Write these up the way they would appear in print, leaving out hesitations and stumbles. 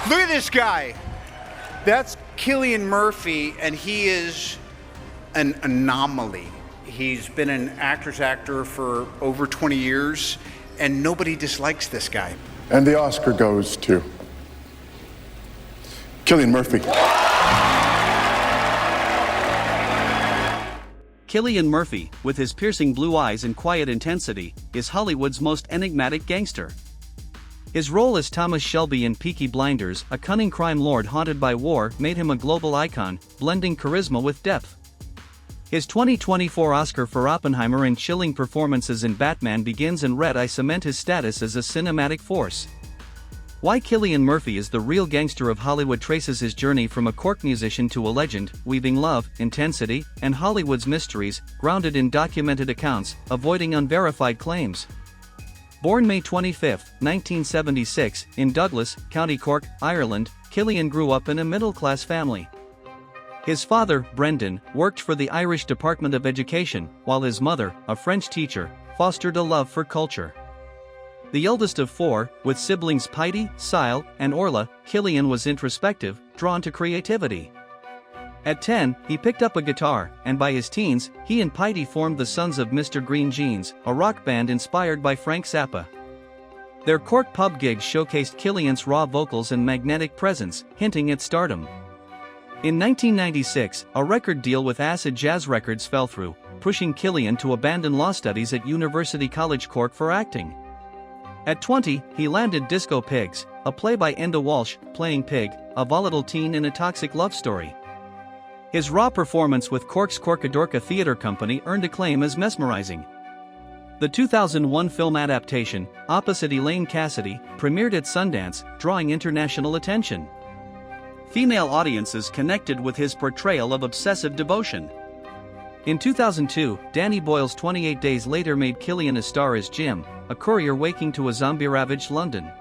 Look at this guy. That's Cillian Murphy, and he is an anomaly. He's been an actor for over 20 years, and nobody dislikes this guy. And the Oscar goes to Cillian Murphy. Cillian Murphy, with his piercing blue eyes and quiet intensity, is Hollywood's most enigmatic gangster. His role as Thomas Shelby in Peaky Blinders, a cunning crime lord haunted by war, made him a global icon, blending charisma with depth. His 2024 Oscar for Oppenheimer and chilling performances in Batman Begins and Red Eye cement his status as a cinematic force. Why Cillian Murphy is the real gangster of Hollywood traces his journey from a Cork musician to a legend, weaving love, intensity, and Hollywood's mysteries, grounded in documented accounts, avoiding unverified claims. Born May 25, 1976, in Douglas, County Cork, Ireland, Cillian grew up in a middle-class family. His father, Brendan, worked for the Irish Department of Education, while his mother, a French teacher, fostered a love for culture. The eldest of four, with siblings Peity, Sile, and Orla, Cillian was introspective, drawn to creativity. At 10, he picked up a guitar, and by his teens, he and Peity formed the Sons of Mr. Green Jeans, a rock band inspired by Frank Zappa. Their Cork pub gigs showcased Cillian's raw vocals and magnetic presence, hinting at stardom. In 1996, a record deal with Acid Jazz Records fell through, pushing Cillian to abandon law studies at University College Cork for acting. At 20, he landed Disco Pigs, a play by Enda Walsh, playing Pig, a volatile teen in a toxic love story. His raw performance with Cork's Corkadorca Theatre Company earned acclaim as mesmerizing. The 2001 film adaptation, Opposite Elaine Cassidy, premiered at Sundance, drawing international attention. Female audiences connected with his portrayal of obsessive devotion. In 2002, Danny Boyle's 28 Days Later made Cillian a star as Jim, a courier waking to a zombie-ravaged London.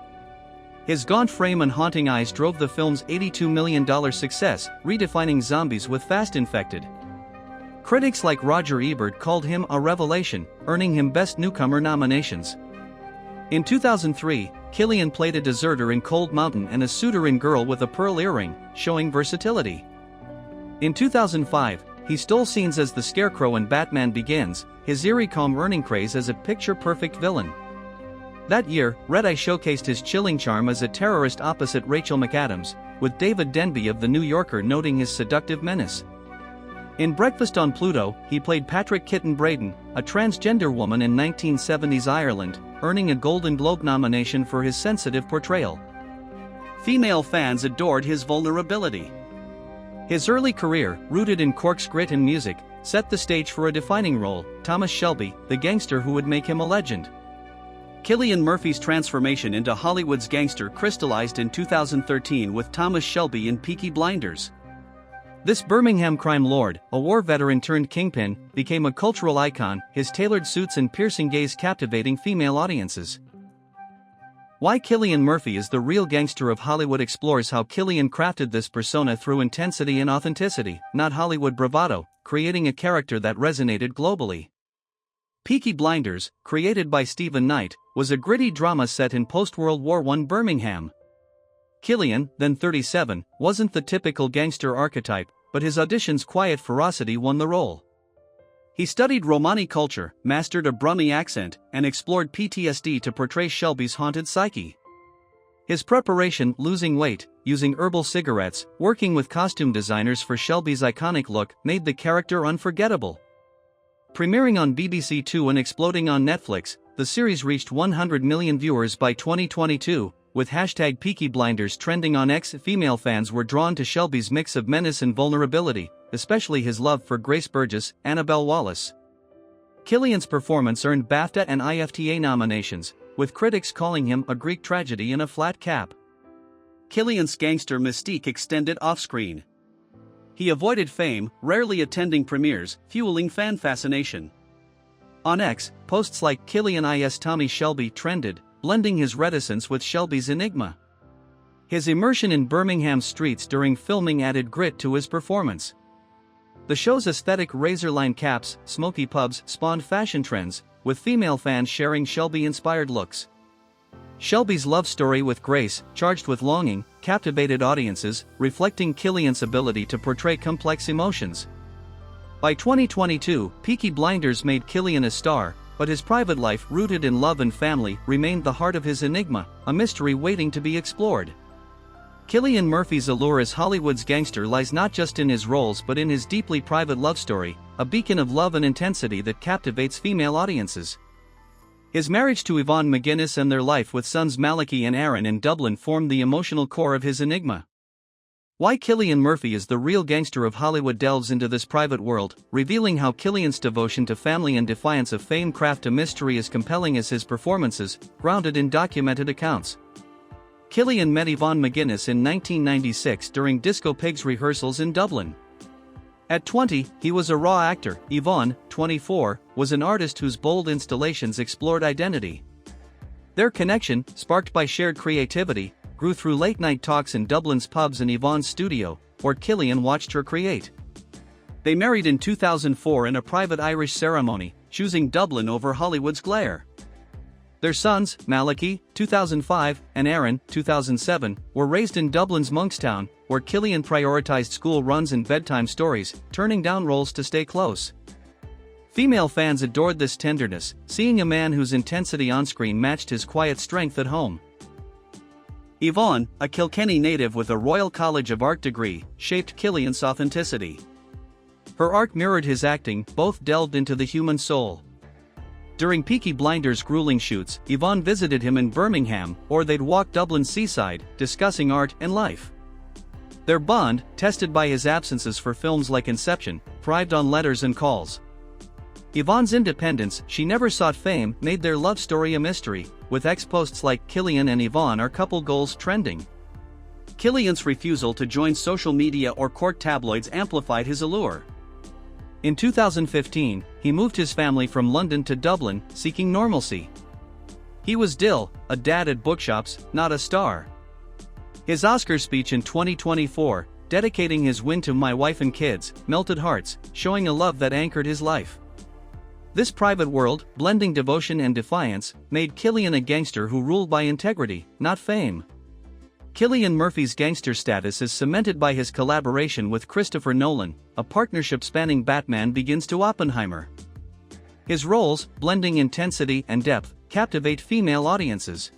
His gaunt frame and haunting eyes drove the film's $82 million success, redefining zombies with Fast Infected. Critics like Roger Ebert called him a revelation, earning him Best Newcomer nominations. In 2003, Cillian played a deserter in Cold Mountain and a suitor in Girl with a Pearl Earring, showing versatility. In 2005, he stole scenes as the Scarecrow in Batman Begins, his eerie calm earning praise as a picture-perfect villain. That year, Red Eye showcased his chilling charm as a terrorist opposite Rachel McAdams, with David Denby of The New Yorker noting his seductive menace. In Breakfast on Pluto, he played Patrick Kitten Braden, a transgender woman in 1970s Ireland, earning a Golden Globe nomination for his sensitive portrayal. Female fans adored his vulnerability. His early career, rooted in Cork's grit and music, set the stage for a defining role, Thomas Shelby, the gangster who would make him a legend. Cillian Murphy's transformation into Hollywood's gangster crystallized in 2013 with Thomas Shelby in Peaky Blinders. This Birmingham crime lord, a war veteran turned kingpin, became a cultural icon, his tailored suits and piercing gaze captivating female audiences. Why Cillian Murphy is the real gangster of Hollywood explores how Cillian crafted this persona through intensity and authenticity, not Hollywood bravado, creating a character that resonated globally. Peaky Blinders, created by Stephen Knight, was a gritty drama set in post-World War I Birmingham. Cillian, then 37, wasn't the typical gangster archetype, but his audition's quiet ferocity won the role. He studied Romani culture, mastered a Brummie accent, and explored PTSD to portray Shelby's haunted psyche. His preparation, losing weight, using herbal cigarettes, working with costume designers for Shelby's iconic look, made the character unforgettable. Premiering on BBC Two and exploding on Netflix, the series reached 100 million viewers by 2022, with hashtag Peaky Blinders trending on X. Female fans were drawn to Shelby's mix of menace and vulnerability, especially his love for Grace Burgess, Annabelle Wallis. Cillian's performance earned BAFTA and IFTA nominations, with critics calling him a Greek tragedy in a flat cap. Cillian's gangster mystique extended off-screen. He avoided fame, rarely attending premieres, fueling fan fascination. On X, posts like Cillian is Tommy Shelby trended, blending his reticence with Shelby's enigma. His immersion in Birmingham streets during filming added grit to his performance. The show's aesthetic razor-line caps, smoky pubs spawned fashion trends, with female fans sharing Shelby-inspired looks. Shelby's love story with Grace, charged with longing, captivated audiences, reflecting Cillian's ability to portray complex emotions. By 2022, Peaky Blinders made Cillian a star, but his private life, rooted in love and family, remained the heart of his enigma, a mystery waiting to be explored. Cillian Murphy's allure as Hollywood's gangster lies not just in his roles but in his deeply private love story, a beacon of love and intensity that captivates female audiences. His marriage to Yvonne McGuinness and their life with sons Malachy and Aaron in Dublin formed the emotional core of his enigma. Why Cillian Murphy is the real gangster of Hollywood delves into this private world, revealing how Cillian's devotion to family and defiance of fame craft a mystery as compelling as his performances, grounded in documented accounts. Cillian met Yvonne McGuinness in 1996 during Disco Pigs rehearsals in Dublin. At 20, he was a raw actor. Yvonne, 24, was an artist whose bold installations explored identity. Their connection, sparked by shared creativity, grew through late-night talks in Dublin's pubs and Yvonne's studio, where Cillian watched her create. They married in 2004 in a private Irish ceremony, choosing Dublin over Hollywood's glare. Their sons, Malachy, 2005, and Aaron, 2007, were raised in Dublin's Monkstown, where Cillian prioritized school runs and bedtime stories, turning down roles to stay close. Female fans adored this tenderness, seeing a man whose intensity on-screen matched his quiet strength at home. Yvonne, a Kilkenny native with a Royal College of Art degree, shaped Cillian's authenticity. Her art mirrored his acting, both delved into the human soul. During Peaky Blinders' grueling shoots, Yvonne visited him in Birmingham, or they'd walk Dublin's seaside, discussing art and life. Their bond, tested by his absences for films like Inception, thrived on letters and calls. Yvonne's independence, she never sought fame, made their love story a mystery, with ex-posts like Cillian and Yvonne are couple goals trending. Cillian's refusal to join social media or court tabloids amplified his allure. In 2015, he moved his family from London to Dublin, seeking normalcy. He was Dill, a dad at bookshops, not a star. His Oscar speech in 2024, dedicating his win to "My wife and kids," melted hearts, showing a love that anchored his life. This private world, blending devotion and defiance, made Cillian a gangster who ruled by integrity, not fame. Cillian Murphy's gangster status is cemented by his collaboration with Christopher Nolan, a partnership spanning Batman Begins to Oppenheimer. His roles, blending intensity and depth, captivate female audiences.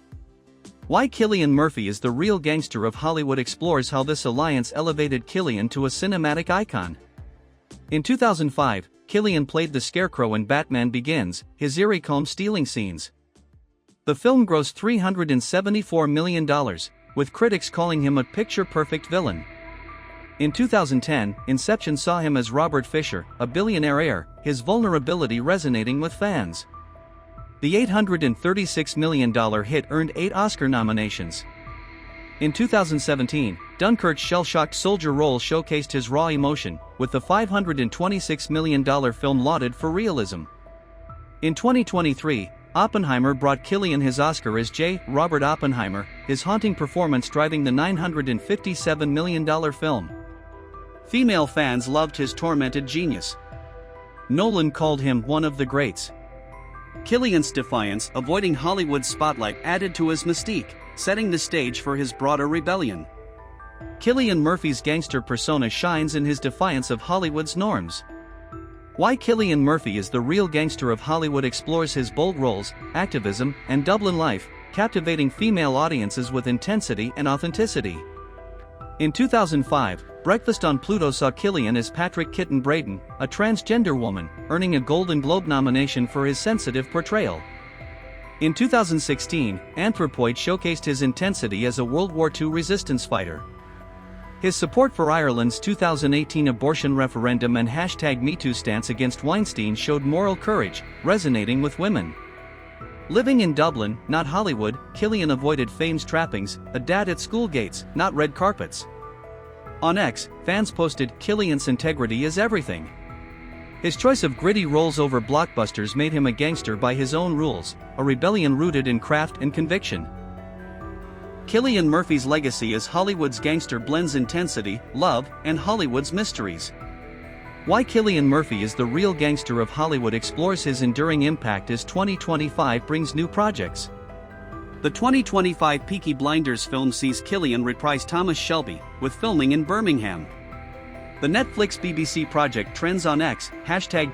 Why Cillian Murphy is the real gangster of Hollywood explores how this alliance elevated Cillian to a cinematic icon. In 2005, Cillian played the Scarecrow in Batman Begins, his eerie comb-stealing scenes. The film grossed $374 million, with critics calling him a picture-perfect villain. In 2010, Inception saw him as Robert Fisher, a billionaire heir, his vulnerability resonating with fans. The $836 million hit earned 8 Oscar nominations. In 2017, Dunkirk's shell-shocked soldier role showcased his raw emotion, with the $526 million film lauded for realism. In 2023, Oppenheimer brought Cillian his Oscar as J. Robert Oppenheimer, his haunting performance driving the $957 million film. Female fans loved his tormented genius. Nolan called him one of the greats. Cillian's defiance, avoiding Hollywood's spotlight, added to his mystique, setting the stage for his broader rebellion. Cillian Murphy's gangster persona shines in his defiance of Hollywood's norms. Why Cillian Murphy is the real gangster of Hollywood explores his bold roles, activism, and Dublin life, captivating female audiences with intensity and authenticity. In 2005, Breakfast on Pluto saw Cillian as Patrick Kitten Braden, a transgender woman, earning a Golden Globe nomination for his sensitive portrayal. In 2016, Anthropoid showcased his intensity as a World War II resistance fighter. His support for Ireland's 2018 abortion referendum and #MeToo stance against Weinstein showed moral courage, resonating with women. Living in Dublin, not Hollywood, Cillian avoided fame's trappings, a dad at school gates, not red carpets. On X, fans posted, "Cillian's integrity is everything." His choice of gritty roles over blockbusters made him a gangster by his own rules, a rebellion rooted in craft and conviction. Cillian Murphy's legacy as Hollywood's gangster blends intensity, love, and Hollywood's mysteries. Why Cillian Murphy is the real gangster of Hollywood explores his enduring impact as 2025 brings new projects. The 2025 Peaky Blinders film sees Cillian reprise Thomas Shelby, with filming in Birmingham. The Netflix BBC project trends on X,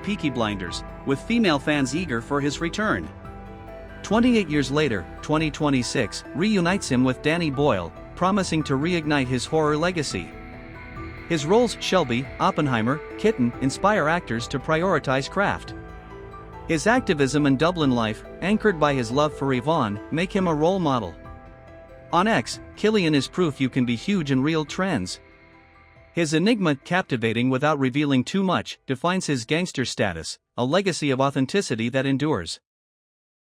#Peaky Blinders, with female fans eager for his return. 28 years later, 2026 reunites him with Danny Boyle, promising to reignite his horror legacy. His roles, Shelby, Oppenheimer, Kitten, inspire actors to prioritize craft. His activism and Dublin life, anchored by his love for Yvonne, make him a role model. On X, Cillian is proof you can be huge in real trends. His enigma, captivating without revealing too much, defines his gangster status, a legacy of authenticity that endures.